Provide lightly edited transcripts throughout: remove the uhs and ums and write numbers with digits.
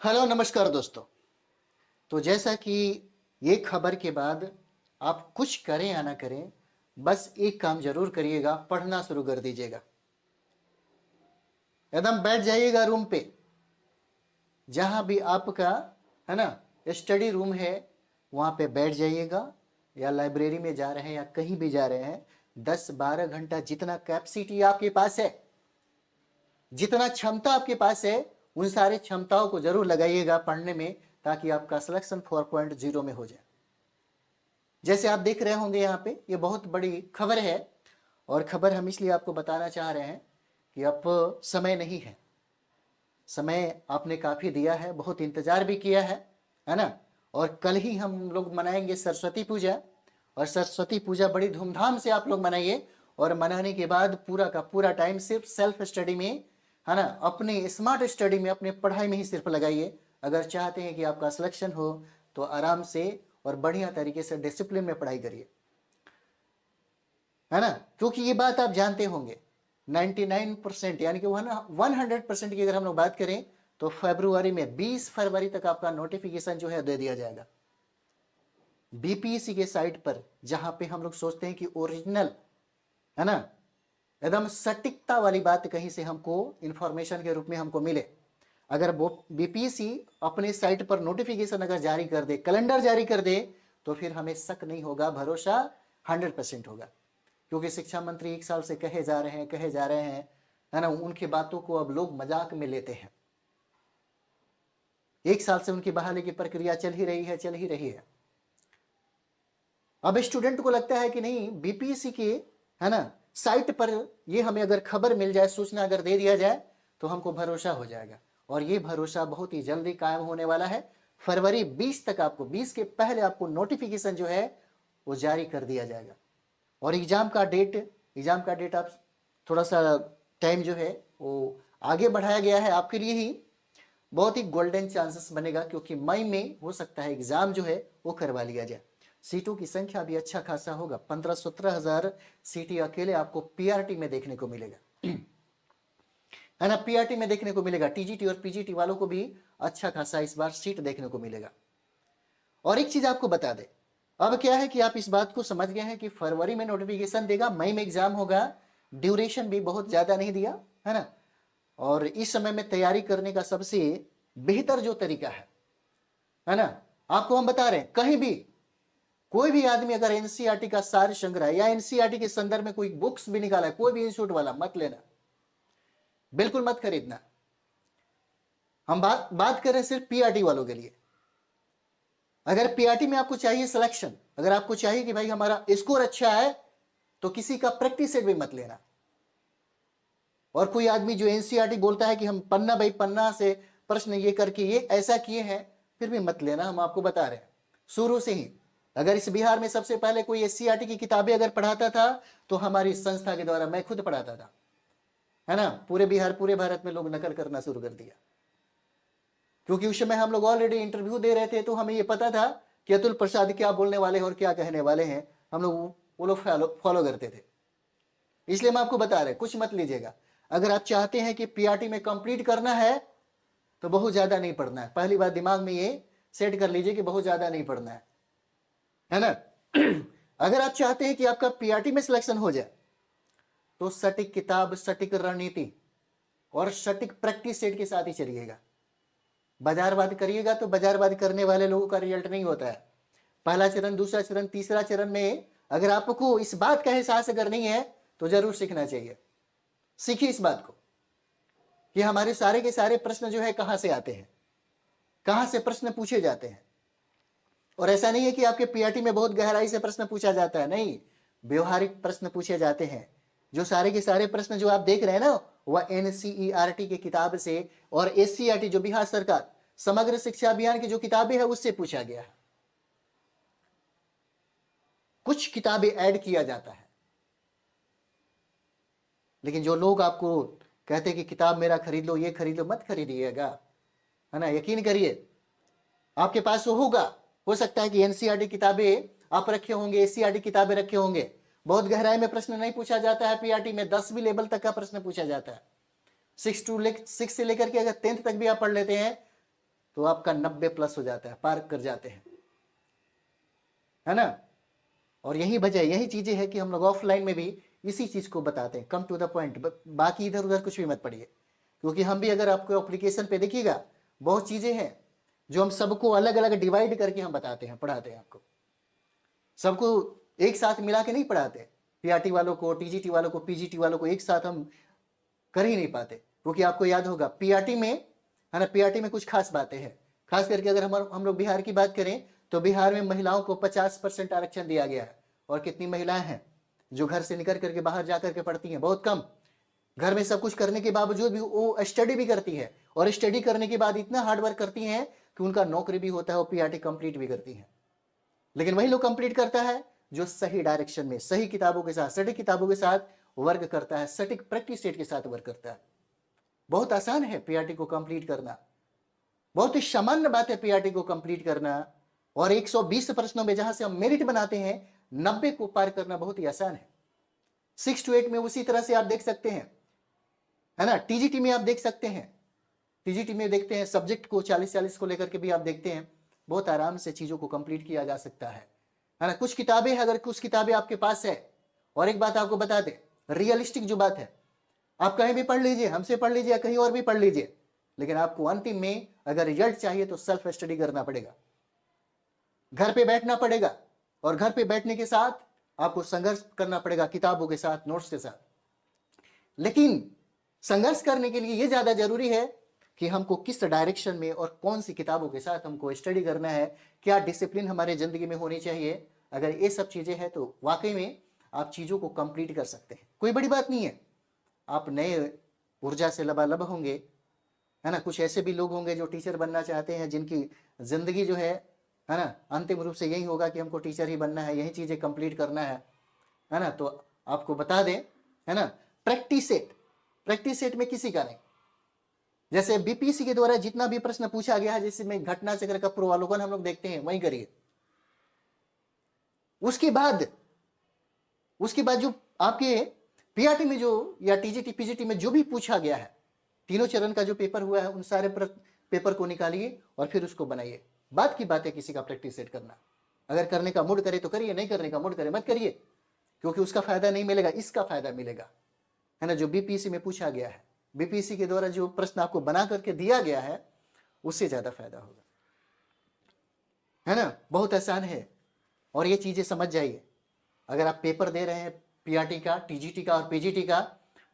Hello नमस्कार दोस्तों। तो जैसा कि ये खबर के बाद आप कुछ करें या ना करें, बस एक काम जरूर करिएगा, पढ़ना शुरू कर दीजिएगा। एकदम बैठ जाइएगा रूम पे, जहां भी आपका है ना स्टडी रूम है, वहां पे बैठ जाइएगा, या लाइब्रेरी में जा रहे हैं या कहीं भी जा रहे हैं, 10-12 घंटा जितना कैपेसिटी आपके पास है, जितना क्षमता आपके पास है, उन सारे क्षमताओं को जरूर लगाइएगा पढ़ने में, ताकि आपका सिलेक्शन 4.0 में हो जाए। जैसे आप देख रहे होंगे यहाँ पे, ये बहुत बड़ी खबर है, और खबर हम इसलिए आपको बताना चाह रहे हैं कि अब समय नहीं है। समय आपने काफी दिया है, बहुत इंतजार भी किया है ना। और कल ही हम लोग मनाएंगे सरस्वती पूजा, और सरस्वती पूजा बड़ी धूमधाम से आप लोग मनाइए, और मनाने के बाद पूरा का पूरा टाइम सिर्फ सेल्फ स्टडी में, है ना, अपने स्मार्ट स्टडी में, अपने पढ़ाई में ही सिर्फ लगाइए। अगर चाहते हैं कि आपका सिलेक्शन हो तो आराम से और बढ़िया तरीके से डिसिप्लिन में पढ़ाई करिए, है ना। क्योंकि ये बात आप जानते होंगे, 99% यानी कि 100% की अगर हम लोग बात करें तो फरवरी में 20 फरवरी तक आपका नोटिफिकेशन जो है दे दिया जाएगा बीपीएससी के साइट पर, जहां पे हम लोग सोचते हैं कि ओरिजिनल, है ना, एकदम सटीकता वाली बात कहीं से हमको इंफॉर्मेशन के रूप में हमको मिले। अगर वो बीपीएससी अपने साइट पर नोटिफिकेशन अगर जारी कर दे, कैलेंडर जारी कर दे, तो फिर हमें शक नहीं होगा, भरोसा 100% होगा। क्योंकि शिक्षा मंत्री 1 साल से कहे जा रहे हैं, कहे जा रहे हैं, है ना, उनकी बातों को अब लोग मजाक में लेते हैं। 1 साल से उनकी बहाली की प्रक्रिया चल ही रही है, चल ही रही है। अब स्टूडेंट को लगता है कि नहीं, बीपीएससी के, है ना, साइट पर ये हमें अगर खबर मिल जाए, सूचना अगर दे दिया जाए, तो हमको भरोसा हो जाएगा। और ये भरोसा बहुत ही जल्दी कायम होने वाला है। फरवरी 20 तक आपको, 20 के पहले आपको नोटिफिकेशन जो है वो जारी कर दिया जाएगा। और एग्जाम का डेट आप थोड़ा सा टाइम जो है वो आगे बढ़ाया गया है आपके लिए ही। बहुत ही गोल्डन चांसेस बनेगा, क्योंकि मई में हो सकता है एग्जाम जो है वो करवा लिया जाए। सीटों की संख्या भी अच्छा खासा होगा, 15-17 हजार सीटें अकेले आपको पीआरटी में देखने को मिलेगा, है ना, पीआरटी में देखने को मिलेगा। टीजीटी और पीजीटी वालों को भी अच्छा खासा इस बार सीट देखने को मिलेगा। और एक चीज आपको बता दें, अब क्या है कि आप इस बात को समझ गए हैं कि फरवरी में नोटिफिकेशन देगा, मई में एग्जाम होगा, ड्यूरेशन भी बहुत ज्यादा नहीं दिया, है ना। और इस समय में तैयारी करने का सबसे बेहतर जो तरीका है ना, आपको हम बता रहे हैं, कहीं भी कोई भी आदमी अगर एनसीईआरटी का सार संग्रह या एनसीईआरटी के संदर्भ में कोई बुक्स भी निकाला है, कोई भी इंस्टीट्यूट वाला, मत लेना, बिल्कुल मत खरीदना। हम बात कर रहे हैं सिर्फ पीआरटी वालों के लिए। अगर पीआरटी में आपको चाहिए सिलेक्शन, अगर आपको चाहिए कि भाई हमारा स्कोर अच्छा है, तो किसी का प्रैक्टिस सेट भी मत लेना। और कोई आदमी जो एनसीईआरटी बोलता है कि हम पन्ना बाई पन्ना से प्रश्न ये करके ये ऐसा किए हैं, फिर भी मत लेना। हम आपको बता रहे हैं शुरू से ही, अगर इस बिहार में सबसे पहले कोई एससीईआरटी की किताबें अगर पढ़ाता था, तो हमारी संस्था के द्वारा मैं खुद पढ़ाता था, है ना। पूरे बिहार, पूरे भारत में लोग नकल करना शुरू कर दिया, क्योंकि उस समय हम लोग ऑलरेडी इंटरव्यू दे रहे थे, तो हमें ये पता था कि अतुल प्रसाद क्या बोलने वाले हैं और क्या कहने वाले हैं। हम लोग वो लोग फॉलो करते थे। इसलिए मैं आपको बता रहे, कुछ मत लीजिएगा। अगर आप चाहते हैं कि पीआरटी में कंप्लीट करना है, तो बहुत ज्यादा नहीं पढ़ना है। पहली बात दिमाग में ये सेट कर लीजिए कि बहुत ज्यादा नहीं पढ़ना है ना। अगर आप चाहते हैं कि आपका पीआरटी में सिलेक्शन हो जाए, तो सटीक किताब, सटीक रणनीति और सटीक प्रैक्टिस सेट के साथ ही चलिएगा। बाजारवाद करिएगा तो बाजारवाद करने वाले लोगों का रिजल्ट नहीं होता है। पहला चरण, दूसरा चरण, तीसरा चरण में अगर आपको इस बात का एहसास अगर नहीं है, तो जरूर सीखना चाहिए। सीखिए इस बात को कि हमारे सारे के सारे प्रश्न जो है कहां से आते हैं, कहां से प्रश्न पूछे जाते हैं। और ऐसा नहीं है कि आपके पीआरटी में बहुत गहराई से प्रश्न पूछा जाता है, नहीं, व्यवहारिक प्रश्न पूछे जाते हैं। जो सारे के सारे प्रश्न जो आप देख रहे हैं ना, वह एनसीईआरटी की किताब से और एससीईआरटी जो बिहार सरकार समग्र शिक्षा अभियान की जो किताबें है उससे पूछा गया है। कुछ किताबें ऐड किया जाता है, लेकिन जो लोग आपको कहते हैं कि किताब मेरा खरीद लो, ये खरीद लो, मत खरीदिएगा, है ना। यकीन करिए, आपके पास वो होगा, हो सकता है कि एनसीईआरटी किताबें आप रखे होंगे, एससीईआरटी किताबें रखे होंगे। बहुत गहराई में प्रश्न नहीं पूछा जाता है पीआरटी में, 10वीं लेवल तक का प्रश्न पूछा जाता है। 6 से लेकर के अगर 10th तक भी आप पढ़ लेते हैं, तो आपका 90 प्लस हो जाता है, पार कर जाते हैं, है ना। और यही वजह, यही चीजें है कि हम लोग ऑफलाइन में भी इसी चीज को बताते हैं, कम टू द पॉइंट, बाकी इधर उधर कुछ भी मत पढ़िए। क्योंकि हम भी, अगर आपको एप्लीकेशन पे देखिएगा, बहुत चीजें हैं जो हम सबको अलग अलग डिवाइड करके हम बताते हैं, पढ़ाते हैं आपको, सबको एक साथ मिला के नहीं पढ़ाते। पीआरटी वालों को, टीजीटी वालों को, पीजीटी वालों को एक साथ हम कर ही नहीं पाते। क्योंकि आपको याद होगा पीआरटी में, है ना, पीआरटी में कुछ खास बातें हैं। खास करके अगर हम लोग बिहार की बात करें तो बिहार में महिलाओं को 50% आरक्षण दिया गया है। और कितनी महिलाएं हैं जो घर से निकल करके बाहर जा करके पढ़ती हैं? बहुत कम। घर में सब कुछ करने के बावजूद भी वो स्टडी भी करती है, और स्टडी करने के बाद इतना हार्डवर्क करती हैं कि उनका नौकरी भी होता है, वो पीआरटी कंप्लीट भी करती हैं। लेकिन वही लोग कंप्लीट करता है जो सही डायरेक्शन में, सही किताबों के साथ, सटीक किताबों के साथ वर्क करता है, सटीक प्रैक्टिस सेट के साथ वर्क करता है। बहुत आसान है पीआरटी को कंप्लीट करना, बहुत ही सामान्य बात है पीआरटी को कंप्लीट करना। और 120 प्रश्नों में जहां से हम मेरिट बनाते हैं, 90 को पार करना बहुत ही आसान है। 6 to 8 में उसी तरह से आप देख सकते हैं, है ना। टीजीटी में आप देख सकते हैं, टीजीटी में देखते हैं सब्जेक्ट को 40-40 को लेकर के भी आप देखते हैं, बहुत आराम से चीजों को कंप्लीट किया जा सकता है ना। कुछ किताबें, अगर कुछ किताबें आपके पास है, और एक बात आपको बता दें, रियलिस्टिक जो बात है, आप कहीं भी पढ़ लीजिए, हमसे पढ़ लीजिए या कहीं और भी पढ़ लीजिए, लेकिन आपको अंतिम में अगर रिजल्ट चाहिए तो सेल्फ स्टडी करना पड़ेगा, घर पे बैठना पड़ेगा। और घर पे बैठने के साथ आपको संघर्ष करना पड़ेगा किताबों के साथ, नोट्स के साथ। लेकिन संघर्ष करने के लिए यह ज्यादा जरूरी है कि हमको किस डायरेक्शन में और कौन सी किताबों के साथ हमको स्टडी करना है, क्या डिसिप्लिन हमारे जिंदगी में होनी चाहिए। अगर ये सब चीजें हैं तो वाकई में आप चीजों को कंप्लीट कर सकते हैं, कोई बड़ी बात नहीं है। आप नए ऊर्जा से लबालब होंगे, है ना। कुछ ऐसे भी लोग होंगे जो टीचर बनना चाहते हैं, जिनकी जिंदगी जो है ना, अंतिम रूप से यही होगा कि हमको टीचर ही बनना है, यही चीजें कंप्लीट करना है ना। तो आपको बता दें, है ना, प्रैक्टिस सेट में किसी का नहीं। जैसे बीपीएससी के द्वारा जितना भी प्रश्न पूछा गया है, जिसमें घटना चक्र का पूर्वावलोकन हम लोग देखते हैं, वही करिए। उसके बाद जो आपके पीआरटी में जो, या टीजीटी पीजीटी में जो भी पूछा गया है, तीनों चरण का जो पेपर हुआ है, उन सारे पेपर को निकालिए और फिर उसको बनाइए। बात की बात है किसी का प्रैक्टिस सेट करना। अगर करने का मूड करे तो करिए, नहीं करने का मूड करे मत करिए, क्योंकि उसका फायदा नहीं मिलेगा, इसका फायदा मिलेगा, है ना। जो बीपीएससी में पूछा गया है, बीपीएससी के द्वारा जो प्रश्न आपको बना करके दिया गया है, उससे ज्यादा फायदा होगा, है ना। बहुत आसान है, और ये चीजें समझ जाइए। अगर आप पेपर दे रहे हैं पीआरटी का, टीजीटी का और पीजीटी का,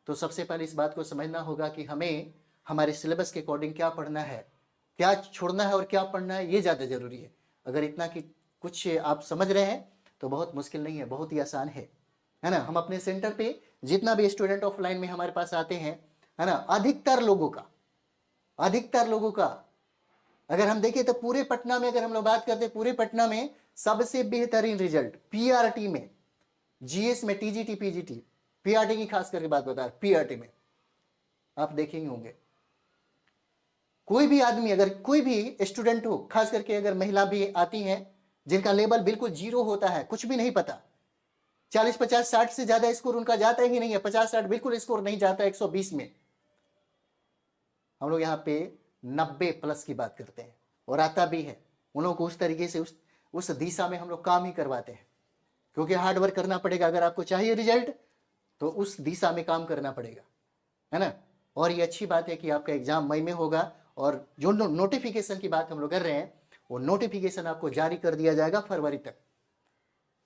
तो सबसे पहले इस बात को समझना होगा कि हमें हमारे सिलेबस के अकॉर्डिंग क्या पढ़ना है, क्या छोड़ना है और क्या पढ़ना है, ये ज़्यादा जरूरी है। अगर इतना कि कुछ आप समझ रहे हैं तो बहुत मुश्किल नहीं है, बहुत ही आसान है ना। हम अपने सेंटर पे जितना भी स्टूडेंट ऑफलाइन में हमारे पास आते हैं, है ना, अधिकतर लोगों का अगर हम देखें तो पूरे पटना में, अगर हम लोग बात करते हैं पूरे पटना में, सबसे बेहतरीन रिजल्ट पीआरटी में, जीएस में, टीजीटी पीजीटी, पीआरटी की खास करके बात बता, पीआरटी में आप देखेंगे होंगे। कोई भी आदमी, अगर कोई भी स्टूडेंट हो, खास करके अगर महिला भी आती हैं जिनका लेवल बिल्कुल जीरो होता है, कुछ भी नहीं पता, 40, 50, 60 से ज्यादा स्कोर उनका जाता ही नहीं है, 50, 60 बिल्कुल स्कोर नहीं जाता 120 में। हम लोग यहाँ पे 90 प्लस की बात करते हैं, और आता भी है उन लोगों को उस तरीके से, उस दिशा में हम लोग काम ही करवाते हैं, क्योंकि हार्ड वर्क करना पड़ेगा। अगर आपको चाहिए रिजल्ट तो उस दिशा में काम करना पड़ेगा, है ना। और ये अच्छी बात है कि आपका एग्जाम मई में होगा, और जो नोटिफिकेशन की बात हम लोग कर रहे हैं, वो नोटिफिकेशन आपको जारी कर दिया जाएगा फरवरी तक।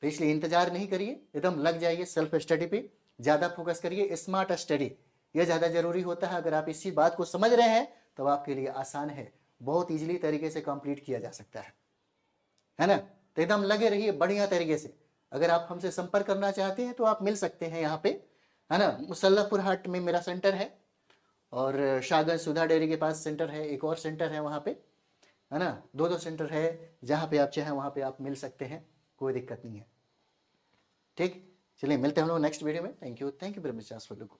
तो इसलिए इंतजार नहीं करिए, एकदम लग जाइए सेल्फ स्टडी पे, ज्यादा फोकस करिए, स्मार्ट स्टडी, यह ज्यादा जरूरी होता है। अगर आप इसी बात को समझ रहे हैं तो आपके लिए आसान है, बहुत इजीली तरीके से कंप्लीट किया जा सकता है ना। तो एकदम लगे रहिए बढ़िया तरीके से। अगर आप हमसे संपर्क करना चाहते हैं तो आप मिल सकते हैं यहाँ पे, है ना। मुसल्लापुर हाट में मेरा सेंटर है, और शाहगंज सुधा डेयरी के पास सेंटर है, एक और सेंटर है वहाँ पे, है ना। दो सेंटर है, जहाँ पे आप चाहें वहाँ पे आप मिल सकते हैं, कोई दिक्कत नहीं है। ठीक, चलिए मिलते हैं हम लोग नेक्स्ट वीडियो में। Thank you very much for looking.